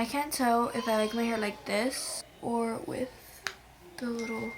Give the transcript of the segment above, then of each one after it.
I can't tell if I like my hair like this or with the little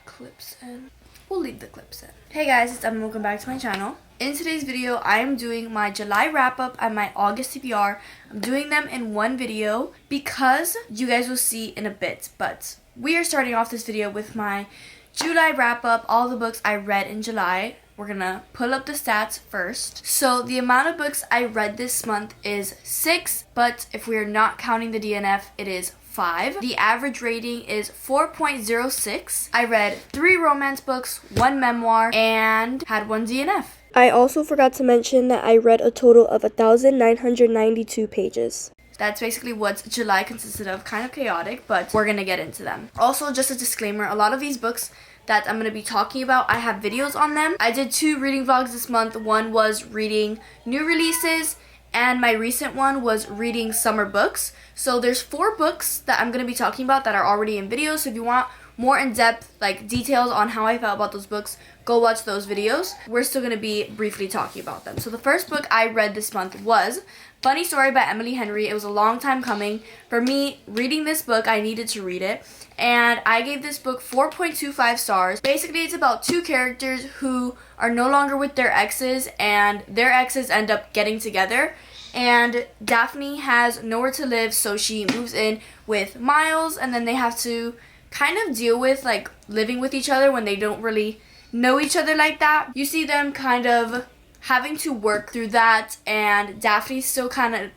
clips in. We'll leave the clips in. Hey guys, it's Emma. Welcome back to my channel. In today's video, I am doing my July wrap-up and my August TBR. I'm doing them in one video because you guys will see in a bit. But we are starting off this video with my July wrap-up, all the books I read in July. We're gonna pull up the stats first. So the amount of books I read this month is 6, but if we are not counting the DNF, it is 5. The average rating is 4.06. I read 3 romance books, 1 memoir, and had 1 DNF. I also forgot to mention that I read a total of 1,992 pages. That's basically what July consisted of. Kind of chaotic, but we're gonna get into them. Also, just a disclaimer, a lot of these books that I'm gonna be talking about, I have videos on them. I did 2 reading vlogs this month. One was reading new releases, and my recent one was reading summer books. So there's 4 books that I'm gonna be talking about that are already in videos. So if you want more in-depth details on how I felt about those books, go watch those videos. We're still gonna be briefly talking about them. So the first book I read this month was Funny Story by Emily Henry. It was a long time coming. For me, reading this book, I needed to read it. And I gave this book 4.25 stars. Basically, it's about 2 characters who are no longer with their exes, and their exes end up getting together. And Daphne has nowhere to live, so she moves in with Miles, and then they have to kind of deal with living with each other when they don't really know each other like that. You see them kind of having to work through that, and Daphne's still kind of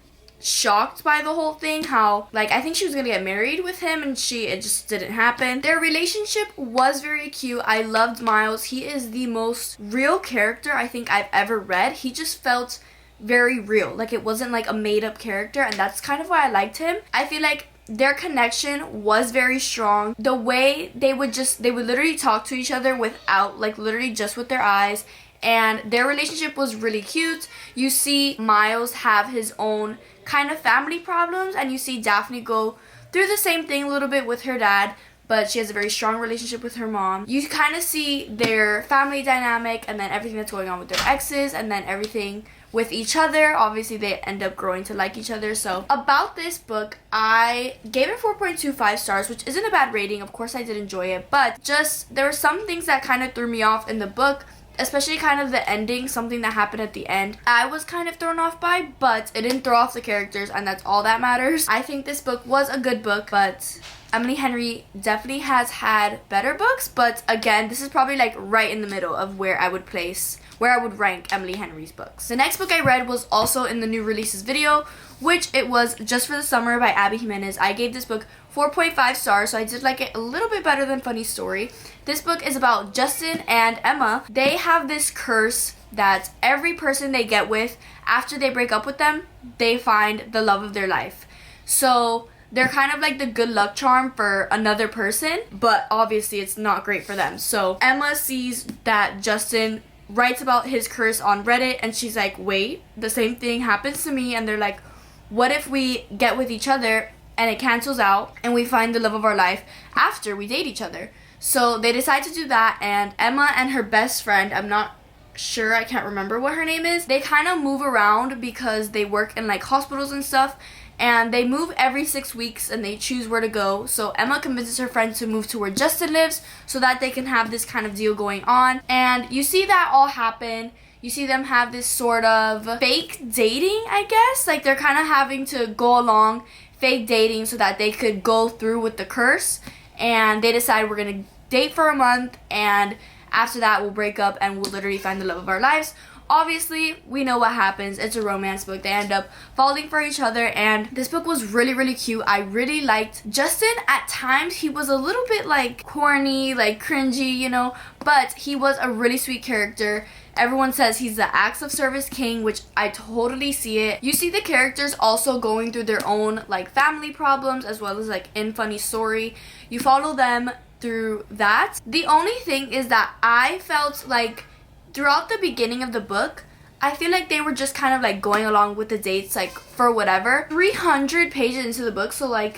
shocked by the whole thing, how I think she was gonna get married with him and it just didn't happen. Their relationship was very cute. I loved Miles. He is the most real character I think I've ever read. He just felt very real. It wasn't a made-up character, and that's kind of why I liked him. I feel like their connection was very strong. The way they would literally talk to each other without literally just with their eyes, and their relationship was really cute. You see Miles have his own kind of family problems, and you see Daphne go through the same thing a little bit with her dad, but she has a very strong relationship with her mom. You kind of see their family dynamic, and then everything that's going on with their exes, and then everything with each other. Obviously, they end up growing to like each other. So about this book, I gave it 4.25 stars, which isn't a bad rating. Of course, I did enjoy it, but just there were some things that kind of threw me off in the book, especially kind of the ending, something that happened at the end. I was kind of thrown off by, but it didn't throw off the characters, and that's all that matters. I think this book was a good book, but Emily Henry definitely has had better books, but again, this is probably right in the middle of where I would rank Emily Henry's books. The next book I read was also in the new releases video, which it was Just for the Summer by Abby Jimenez. I gave this book 4.5 stars, so I did like it a little bit better than Funny Story. This book is about Justin and Emma. They have this curse that every person they get with, after they break up with them, they find the love of their life. So they're kind of the good luck charm for another person, but obviously it's not great for them. So Emma sees that Justin writes about his curse on Reddit, and she's like, wait, the same thing happens to me. And they're like, what if we get with each other and it cancels out and we find the love of our life after we date each other? So they decide to do that, and Emma and her best friend, I'm not sure, I can't remember what her name is, they kind of move around because they work in hospitals and stuff, and they move every 6 weeks and they choose where to go. So Emma convinces her friend to move to where Justin lives so that they can have this kind of deal going on. And you see that all happen. You see them have this sort of fake dating, I guess. They're kind of having to go along fake dating so that they could go through with the curse. And they decide, we're going to date for a month, and after that we'll break up and we'll literally find the love of our lives. Obviously, we know what happens. It's a romance book. They end up falling for each other, and this book was really, really cute. I really liked Justin. At times, he was a little bit corny, cringy, but he was a really sweet character. Everyone says he's the acts of service king, which I totally see it. You see the characters also going through their own family problems, as well as in Funny Story. You follow them through that. The only thing is that I felt throughout the beginning of the book, I feel they were just kind of going along with the dates for whatever. 300 pages into the book, so I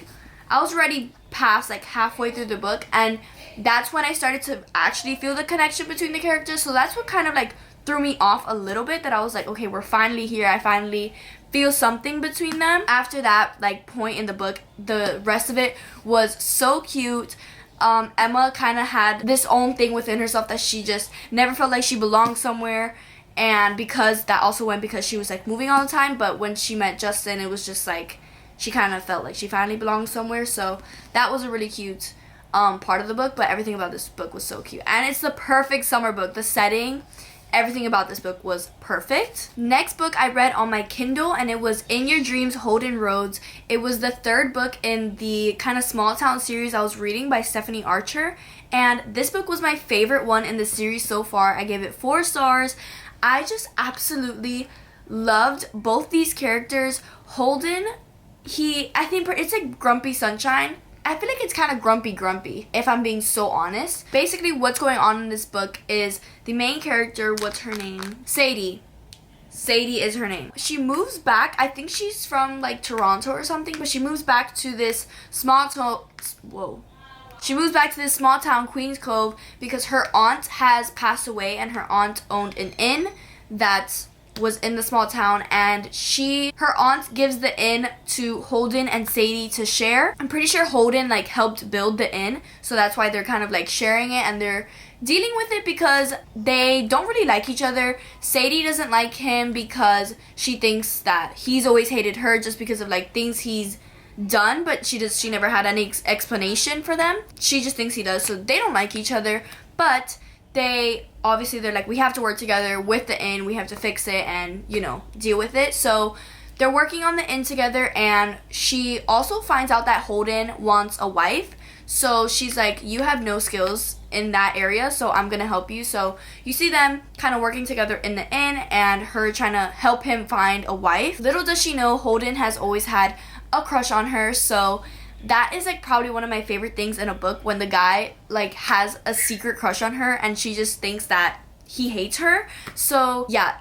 was already past halfway through the book, and that's when I started to actually feel the connection between the characters. So that's what kind of threw me off a little bit, that I was okay, we're finally here. I finally feel something between them. After that like point in the book, the rest of it was so cute. Emma kind of had this own thing within herself that she just never felt like she belonged somewhere, and because that also went because she was like moving all the time, but when she met Justin, it was just like she kind of felt like she finally belonged somewhere. So that was a really cute part of the book, but everything about this book was so cute, and it's the perfect summer book. The setting, everything about this book was perfect. Next book I read on my Kindle, and it was In Your Dreams, Holden Rhodes. It was the third book in the kind of small town series I was reading by Stephanie Archer, and this book was my favorite one in the series so far. I gave it 4 stars. I just absolutely loved both these characters. Holden, I think it's like Grumpy Sunshine. I feel like it's kind of grumpy, if I'm being so honest. Basically, what's going on in this book is the main character, what's her name? Sadie. Sadie is her name. She moves back. I think she's from like Toronto or something, but she moves back to this small town. She moves back to this small town, Queens Cove, because her aunt has passed away, and her aunt owned an inn that was in the small town, and her aunt gives the inn to Holden and Sadie to share. I'm pretty sure Holden like helped build the inn, so that's why they're kind of like sharing it, and they're dealing with it because they don't really like each other. Sadie doesn't like him because she thinks that he's always hated her just because of like things he's done, but she never had any explanation for them. She just thinks he does, so they don't like each other, but they're like, we have to work together with the inn, we have to fix it and, you know, deal with it. So they're working on the inn together, and she also finds out that Holden wants a wife. So she's like, you have no skills in that area, so I'm gonna help you. So you see them kind of working together in the inn, and her trying to help him find a wife. Little does she know, Holden has always had a crush on her. So that is like probably one of my favorite things in a book, when the guy like has a secret crush on her and she just thinks that he hates her. So yeah,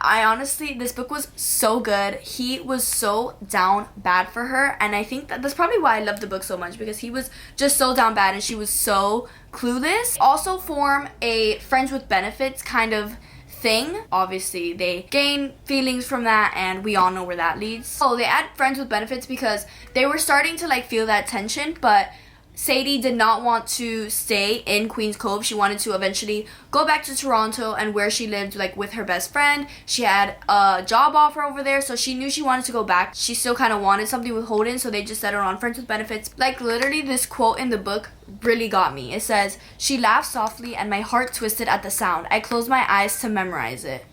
this book was so good. He was so down bad for her, and I think that's probably why I loved the book so much, because he was just so down bad and she was so clueless. Also form a friends with benefits kind of thing. Obviously they gain feelings from that, and we all know where that leads. So they add friends with benefits because they were starting to like feel that tension, but Sadie did not want to stay in Queens Cove. She wanted to eventually go back to Toronto, and where she lived like with her best friend. She had a job offer over there, so she knew she wanted to go back. She still kind of wanted something with Holden, so they just set her on friends with benefits. Like literally, this quote in the book really got me. It says, "She laughed softly and my heart twisted at the sound. I closed my eyes to memorize it."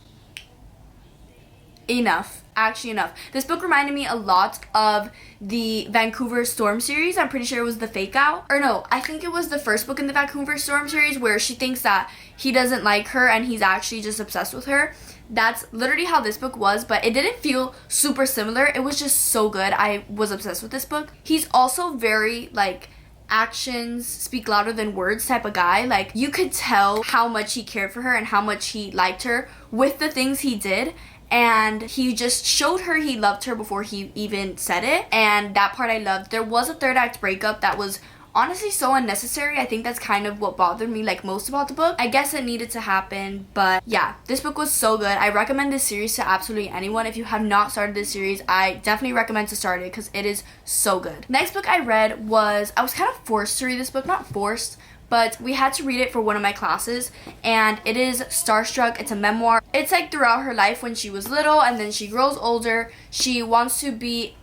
Enough. Actually enough. This book reminded me a lot of the Vancouver Storm series. I'm pretty sure it was the Fake Out. Or no, I think it was the first book in the Vancouver Storm series, where she thinks that he doesn't like her and he's actually just obsessed with her. That's literally how this book was, but it didn't feel super similar. It was just so good. I was obsessed with this book. He's also very like actions speak louder than words type of guy. Like you could tell how much he cared for her and how much he liked her with the things he did. And he just showed her he loved her before he even said it. And that part I loved. There was a third act breakup that was honestly so unnecessary. I think that's kind of what bothered me like most about the book. I guess it needed to happen, but yeah, this book was so good. I recommend this series to absolutely anyone. If you have not started this series, I definitely recommend to start it because it is so good. Next book I read was, I was kind of forced to read this book. Not forced, but we had to read it for one of my classes, and it is Starstruck. It's a memoir. It's like throughout her life when she was little, and then she grows older. She wants to be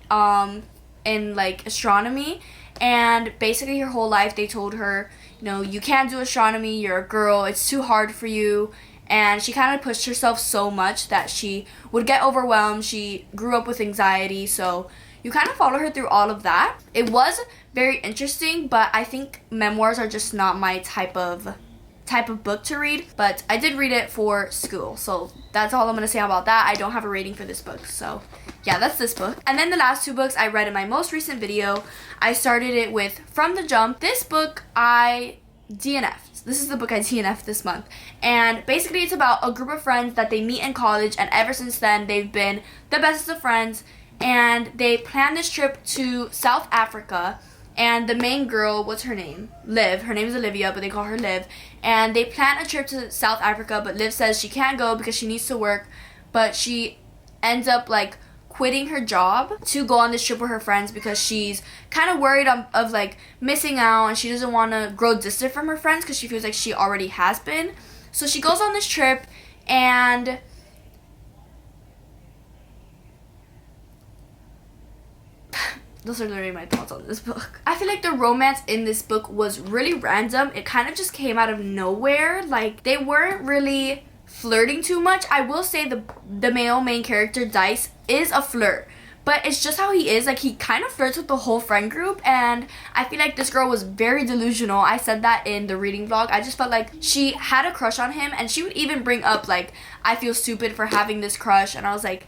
in like astronomy, and basically her whole life they told her, you know, you can't do astronomy, you're a girl, it's too hard for you. And she kind of pushed herself so much that she would get overwhelmed. She grew up with anxiety, so you kind of follow her through all of that. It was very interesting, but I think memoirs are just not my type of book to read. But I did read it for school, so that's all I'm gonna say about that. I don't have a rating for this book, so yeah, that's this book. And then the last 2 books I read in my most recent video, I started it with From the Jump. This book I DNF'd. This is the book I DNF'd this month. And basically it's about a group of friends that they meet in college, and ever since then they've been the bestest of friends. And they planned this trip to South Africa, and the main girl, what's her name? Liv. Her name is Olivia, but they call her Liv. And they plan a trip to South Africa, but Liv says she can't go because she needs to work. But she ends up like quitting her job to go on this trip with her friends because she's kind of worried of like missing out, and she doesn't want to grow distant from her friends because she feels like she already has been. So she goes on this trip, and those are literally my thoughts on this book. I feel like the romance in this book was really random. It kind of just came out of nowhere. Like, they weren't really flirting too much. I will say the male main character, Dice, is a flirt. But it's just how he is. Like, he kind of flirts with the whole friend group. And I feel like this girl was very delusional. I said that in the reading vlog. I just felt like she had a crush on him. And she would even bring up, like, I feel stupid for having this crush. And I was like,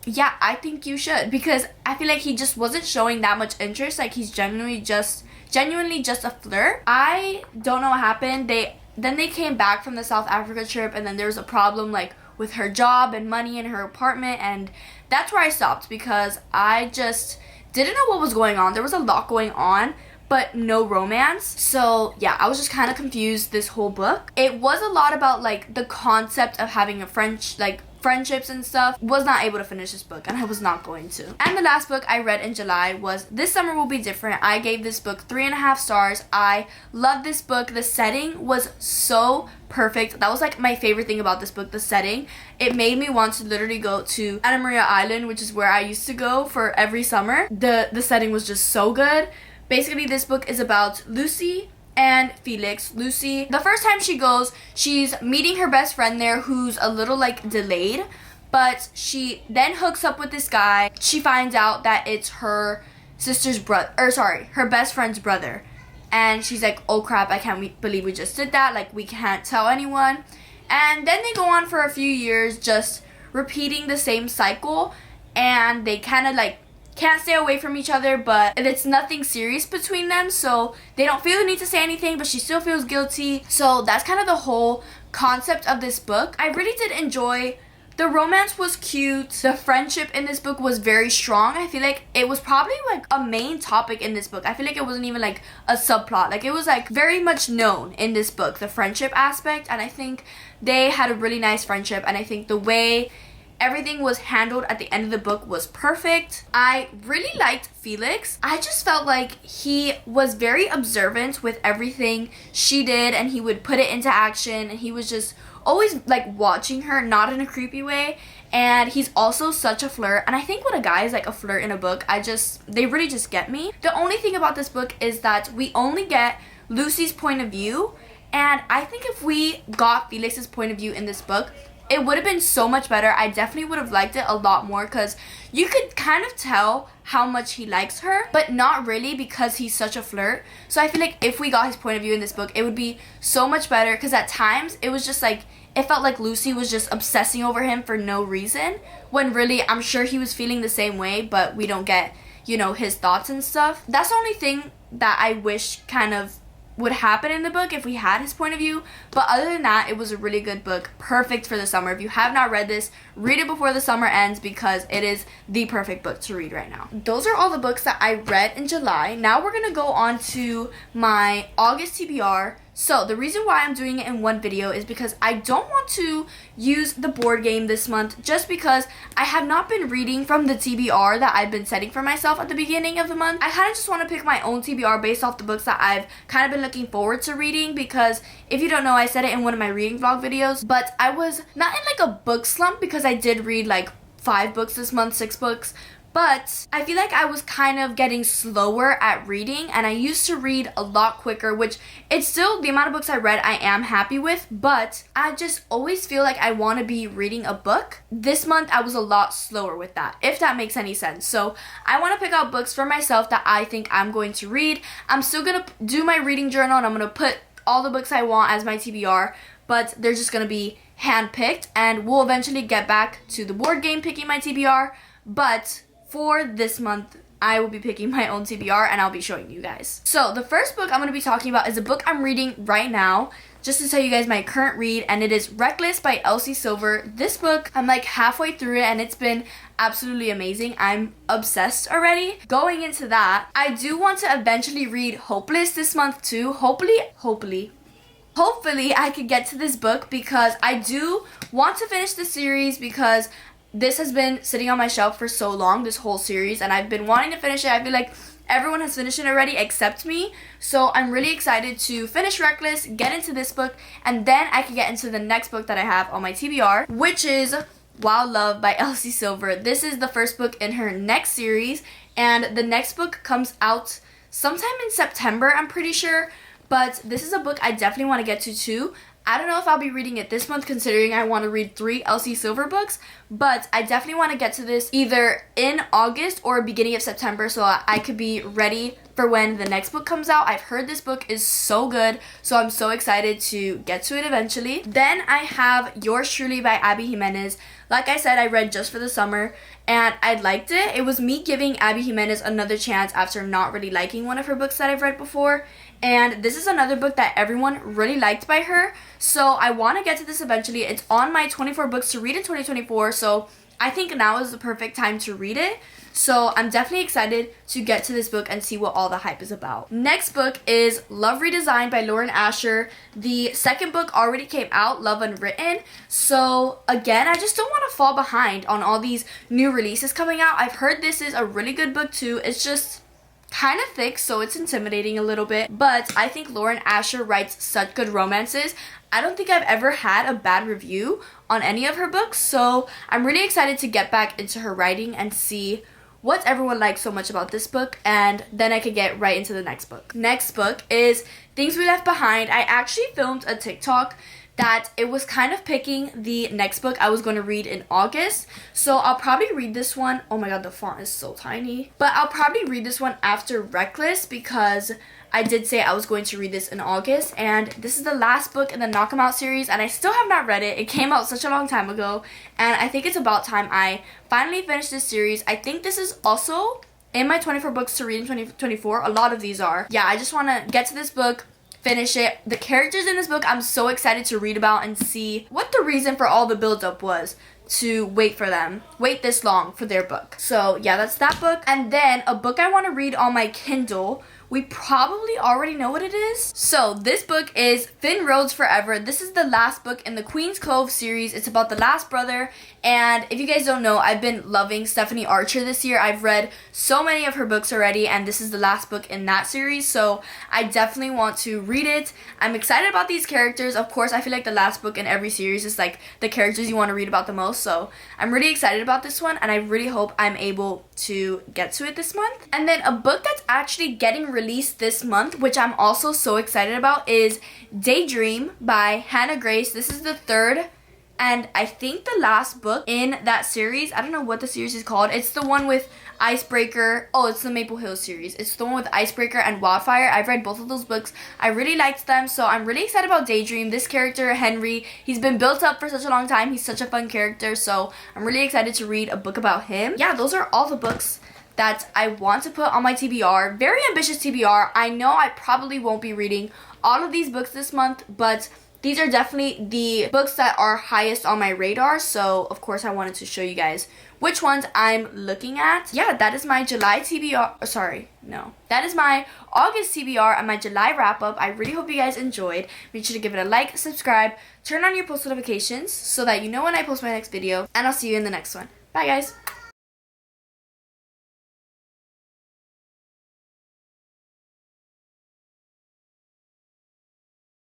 yeah, I think you should, because I feel like he just wasn't showing that much interest. Like, he's genuinely just a flirt. I don't know what happened. Then they came back from the South Africa trip, and then there was a problem like with her job and money in her apartment, and that's where I stopped because I just didn't know what was going on. There was a lot going on, but no romance. So yeah, I was just kind of confused this whole book. It was a lot about like the concept of having a friendships and stuff. Was not able to finish this book, and I was not going to. And the last book I read in July was This Summer Will Be Different. I gave this book 3.5 stars. I loved this book. The setting was so perfect. That was like my favorite thing about this book, the setting. It made me want to literally go to Anna Maria Island, which is where I used to go for every summer. The setting was just so good. Basically, this book is about Lucy and Felix. Lucy, the first time she goes, she's meeting her best friend there who's a little like delayed, but she then hooks up with this guy. She finds out that it's her her best friend's brother, and she's like, oh crap, I can't believe we just did that, like we can't tell anyone. And then they go on for a few years just repeating the same cycle, and they kind of like can't stay away from each other, but it's nothing serious between them, so they don't feel the need to say anything, but she still feels guilty. So that's kind of the whole concept of this book. I really did enjoy. The romance was cute. The friendship in this book was very strong. I feel like it was probably like a main topic in this book. I feel like it wasn't even like a subplot. Like, it was like very much known in this book, the friendship aspect, and I think they had a really nice friendship, and I think the way everything was handled at the end of the book was perfect. I really liked Felix. I just felt like he was very observant with everything she did, and he would put it into action, and he was just always like watching her, not in a creepy way. And he's also such a flirt, and I think when a guy is like a flirt in a book, they really just get me. The only thing about this book is that we only get Lucy's point of view, and I think if we got Felix's point of view in this book, it would have been so much better. I definitely would have liked it a lot more, because you could kind of tell how much he likes her, but not really, because he's such a flirt. So I feel like if we got his point of view in this book, it would be so much better, because at times it was just like, it felt like Lucy was just obsessing over him for no reason, when really I'm sure he was feeling the same way, but we don't get, you know, his thoughts and stuff. That's the only thing that I wish kind of would happen in the book if we had his point of view. But other than that, it was a really good book, perfect for the summer. If you have not read this, read it before the summer ends, because it is the perfect book to read right now. Those are all the books that I read in July. Now we're gonna go on to my August TBR. So the reason why I'm doing it in one video is because I don't want to use the board game this month, just because I have not been reading from the TBR that I've been setting for myself at the beginning of the month. I kind of just want to pick my own TBR based off the books that I've kind of been looking forward to reading, because if you don't know, I said it in one of my reading vlog videos, but I was not in like a book slump, because I did read like 5 books this month, 6 books. But I feel like I was kind of getting slower at reading, and I used to read a lot quicker, which it's still the amount of books I read I am happy with, but I just always feel like I want to be reading a book. This month I was a lot slower with that, if that makes any sense. So I want to pick out books for myself that I think I'm going to read. I'm still going to do my reading journal, and I'm going to put all the books I want as my TBR, but they're just going to be handpicked, and we'll eventually get back to the board game picking my TBR, but for this month, I will be picking my own TBR, and I'll be showing you guys. So the first book I'm going to be talking about is a book I'm reading right now, just to tell you guys my current read, and it is Reckless by Elsie Silver. This book, I'm like halfway through it, and it's been absolutely amazing. I'm obsessed already. Going into that, I do want to eventually read Hopeless this month too. Hopefully I could get to this book, because I do want to finish the series, because this has been sitting on my shelf for so long, this whole series, and I've been wanting to finish it. I feel like everyone has finished it already except me, so I'm really excited to finish Reckless, get into this book, and then I can get into the next book that I have on my TBR, which is Wild Love by Elsie Silver. This is the first book in her next series, and the next book comes out sometime in September, I'm pretty sure, but this is a book I definitely want to get to too. I don't know if I'll be reading it this month considering I want to read 3 Elsie Silver books, but I definitely want to get to this either in August or beginning of September so I could be ready for when the next book comes out. I've heard this book is so good, so I'm so excited to get to it eventually. Then I have Yours Truly by Abby Jimenez. Like I said, I read just for the summer and I liked it. It was me giving Abby Jimenez another chance after not really liking one of her books that I've read before. And this is another book that everyone really liked by her. So I want to get to this eventually. It's on my 24 books to read in 2024. So I think now is the perfect time to read it. So I'm definitely excited to get to this book and see what all the hype is about. Next book is Love Redesigned by Lauren Asher. The second book already came out, Love Unwritten. So again, I just don't want to fall behind on all these new releases coming out. I've heard this is a really good book too. It's just kind of thick, so it's intimidating a little bit, but I think Lauren Asher writes such good romances. I don't think I've ever had a bad review on any of her books, so I'm really excited to get back into her writing and see what everyone likes so much about this book, and then I could get right into the next book. Next book is Things We Left Behind. I actually filmed a TikTok that it was kind of picking the next book I was going to read in August. So I'll probably read this one. Oh my god, the font is so tiny. But I'll probably read this one after Reckless because I did say I was going to read this in August. And this is the last book in the Knock 'Em Out series and I still have not read it. It came out such a long time ago. And I think it's about time I finally finished this series. I think this is also in my 24 books to read in 2024. A lot of these are. Yeah, I just want to get to this book, finish it. The characters in this book I'm so excited to read about and see what the reason for all the build-up was to wait this long for their book. So yeah, that's that book. And then a book I want to read on my Kindle. We probably already know what it is. So this book is Finn Rhodes Forever. This is the last book in the Queen's Cove series. It's about the last brother. And if you guys don't know, I've been loving Stephanie Archer this year. I've read so many of her books already, and this is the last book in that series. So I definitely want to read it. I'm excited about these characters. Of course, I feel like the last book in every series is like the characters you want to read about the most. So I'm really excited about this one, and I really hope I'm able to get to it this month. And then a book that's actually getting released this month, which I'm also so excited about, is Daydream by Hannah Grace. This is the third and I think the last book in that series. I don't know what the series is called. It's the one with Icebreaker. Oh, it's the Maple Hills series. It's the one with Icebreaker and Wildfire. I've read both of those books. I really liked them, so I'm really excited about Daydream. This character, Henry, he's been built up for such a long time. He's such a fun character, so I'm really excited to read a book about him. Yeah, those are all the books that I want to put on my TBR. Very ambitious TBR. I know I probably won't be reading all of these books this month, but these are definitely the books that are highest on my radar, so of course I wanted to show you guys which ones I'm looking at. Yeah, that is my July TBR. Sorry, no. That is my August TBR and my July wrap-up. I really hope you guys enjoyed. Make sure to give it a like, subscribe, turn on your post notifications so that you know when I post my next video, and I'll see you in the next one. Bye, guys.